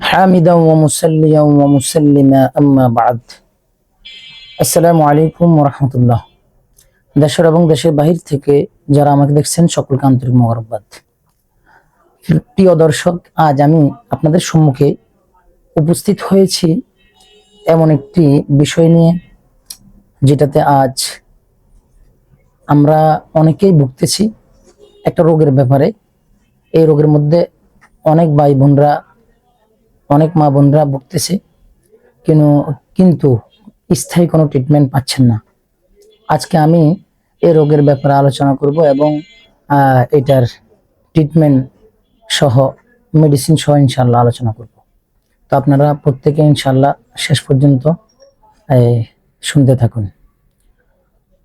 حامدا ومصليا ومسلما أما بعد আসসালামু আলাইকুম ওয়া রাহমাতুল্লাহ। দেশের এবং দেশের বাহির থেকে যারা আমাকে দেখছেন সকলকে আন্তরিক মোবারকবাদ। প্রিয় দর্শক, আজ আমি আপনাদের সম্মুখে উপস্থিত হয়েছি এমন একটি বিষয় নিয়ে যেটাতে আজ আমরা অনেকেই ভুগতেছি একটা রোগের ব্যাপারে। এই রোগের মধ্যে অনেক ভাই বোনরা, অনেক মা বোনরা ভুগতেছে, কিন্তু স্থায়ী কোনো ট্রিটমেন্ট পাচ্ছেন না। আজকে আমি এই রোগের ব্যাপারে আলোচনা করব এবং এটার ট্রিটমেন্ট সহ মেডিসিন সহ ইনশাল্লাহ আলোচনা করব। তো আপনারা প্রত্যেকে ইনশাল্লাহ শেষ পর্যন্ত শুনতে থাকুন।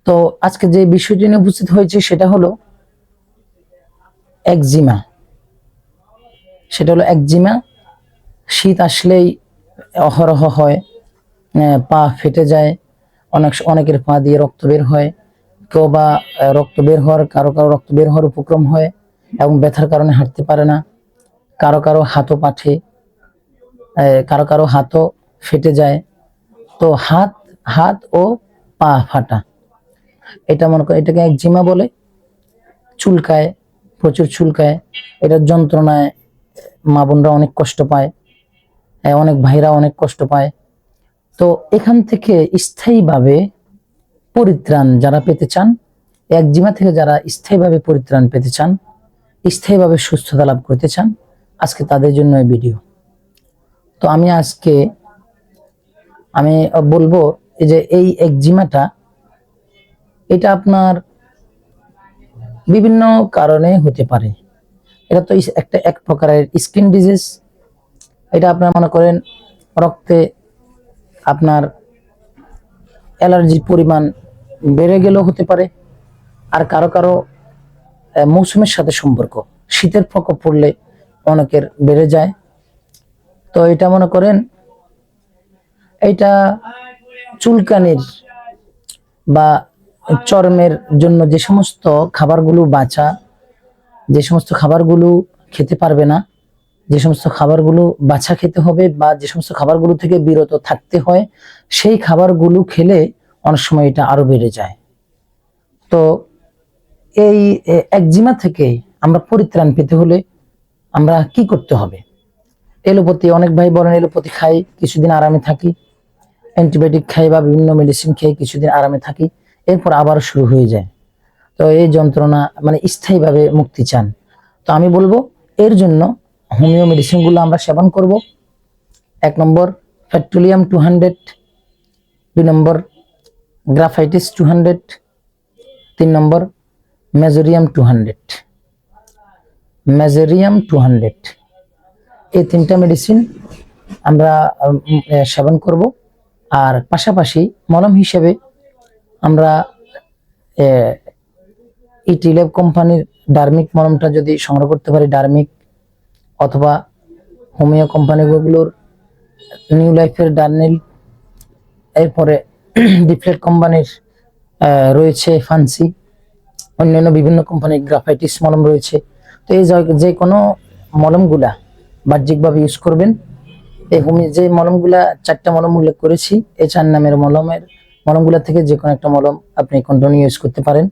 তো আজকে যে বিষয়টি নিয়ে উপস্থিত হয়েছে সেটা হলো একজিমা। সেটা হলো একজিমা। শীত আসলেই অহরহ হয়, পা ফেটে যায়, অনেকের পা দিয়ে রক্ত বের হয়, কেউ বা রক্ত বের হওয়ার কারো রক্ত বের হওয়ার উপক্রম হয় এবং ব্যথার কারণে হাঁটতে পারে না। কারো হাতও পাঠে, কারো হাতও ফেটে যায়। তো হাত ও পা ফাটা, এটা মনে করে এটাকে একজিমা বলে। চুলকায়, প্রচুর চুলকায়। এটার যন্ত্রণায় মা বোনরা অনেক কষ্ট পায়, অনেক ভাইরা অনেক কষ্ট পায়। তো এখান থেকে স্থায়ীভাবে পরিত্রাণ যারা পেতে চান, একজিমা থেকে যারা স্থায়ীভাবে পরিত্রাণ পেতে চান, স্থায়ীভাবে সুস্থতা লাভ করতে চান, আজকে তাদের জন্য এই ভিডিও। তো আমি বলবো যে এই একজিমাটা, এটা আপনার বিভিন্ন কারণে হতে পারে। এটা তো এক প্রকারের স্কিন ডিজিজ। এটা আপনার মনে করেন রক্তে আপনার অ্যালার্জির পরিমাণ বেড়ে গেলেও হতে পারে। আর কারো মৌসুমের সাথে সম্পর্ক, শীতের প্রকোপ পড়লে অনেকের বেড়ে যায়। তো এটা মনে করেন এটা চুলকানির বা চর্মের জন্য যে সমস্ত খাবারগুলো যে সমস্ত খাবারগুলো খেতে পারবে না, যে সমস্ত খাবারগুলো বাছা খেতে হবে বা যে সমস্ত খাবারগুলো থেকে বিরত থাকতে হয়, সেই খাবারগুলো খেলে অনেক সময় এটা আরো বেড়ে যায়। তো এই একজিমা থেকে আমরা পরিত্রাণ পেতে হলে আমরা কি করতে হবে? এলোপ্যাথি, অনেক ভাই বলেন এলোপ্যাথি খাই, কিছুদিন আরামে থাকি, অ্যান্টিবায়োটিক খাই বা বিভিন্ন মেডিসিন খেয়ে কিছুদিন আরামে থাকি, এরপর আবার শুরু হয়ে যায়। তো এই যন্ত্রণা মানে স্থায়ীভাবে মুক্তি চান, তো আমি বলবো এর জন্য হোমিও মেডিসিন গুলো আমরা সেবন করব। 1 নম্বর পেট্রোলিয়াম 200, 2 নম্বর গ্রাফাইটিস 200, 3 নম্বর মেজোরিয়াম 200। এই 3টা মেডিসিন আমরা সেবন করব। আর পাশাপাশি মলম হিসেবে আমরা ইটিলেব কোম্পানির ডার্মিক মলমটা যদি সংগ্রহ করতে পারি, ডার্মিক, অথবা হোমিও কোম্পানিগুলোর নিউ লাইফের ডার্নিল, এরপরে ডিফ্লেট কোম্পানির রয়েছে ফান্সি, অন্যান্য বিভিন্ন কোম্পানির গ্রাফাইটিস মলম রয়েছে। তো এই যে কোনো মলমগুলা বাহ্যিকভাবে ইউজ করবেন। এই যে মলমগুলা 4টা মলম উল্লেখ করেছি, এই 4 নামের মলমগুলা থেকে যে কোনো একটা মলম আপনি কন্টিনিউ ইউজ করতে পারেন।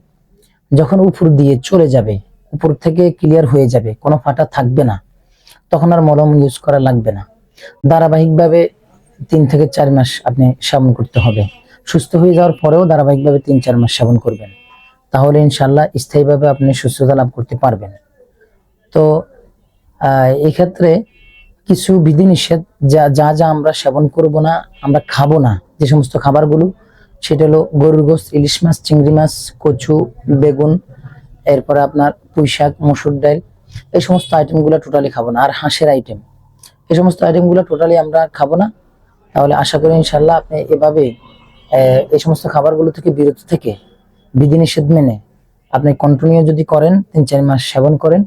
যখন উপর দিয়ে চলে যাবে, উপর থেকে ক্লিয়ার হয়ে যাবে, কোনো ফাটা থাকবে না, তখন আর মলম ইউজ করা লাগবে না। ধারাবাহিকভাবে 3 থেকে 4 মাস আপনি সেবন করতে হবে। সুস্থ হয়ে যাওয়ার পরেও ধারাবাহিকভাবে 3-4 মাস সেবন করবেন, তাহলে ইনশাল্লাহ স্থায়ীভাবে আপনি সুস্থতা লাভ করতে পারবেন। তো এই ক্ষেত্রে কিছু বিধিনিষেধ, যা আমরা সেবন করব না, আমরা খাবো না যে সমস্ত খাবারগুলো, সেটা হলো গরুর গোশত, ইলিশ মাছ, চিংড়ি মাছ, কচু, বেগুন, এরপরে আপনার পুঁইশাক, মসুর ডাল, এই সমস্ত আইটেমগুলো টোটালি খাবো না। আর হাঁসের আইটেম, এই সমস্ত আইটেমগুলো টোটালি আমরা খাবো না। তাহলে আশা করি ইনশাল্লাহ আপনি এভাবে এই সমস্ত খাবারগুলো থেকে বিরত থেকে বিধিনিষেধ মেনে আপনি কন্টিনিউ যদি করেন, 3-4 মাস সেবন করেন,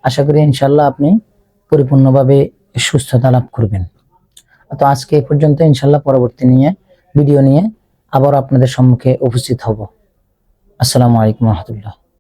আশা করি ইনশাল্লাহ আপনি পরিপূর্ণভাবে সুস্থতা লাভ করবেন। তো আজকে এই পর্যন্ত। ইনশাল্লাহ পরবর্তী ভিডিও নিয়ে আবার আপনাদের সম্মুখে উপস্থিত হব। আসসালামু আলাইকুম ওয়া রাহমাতুল্লাহ।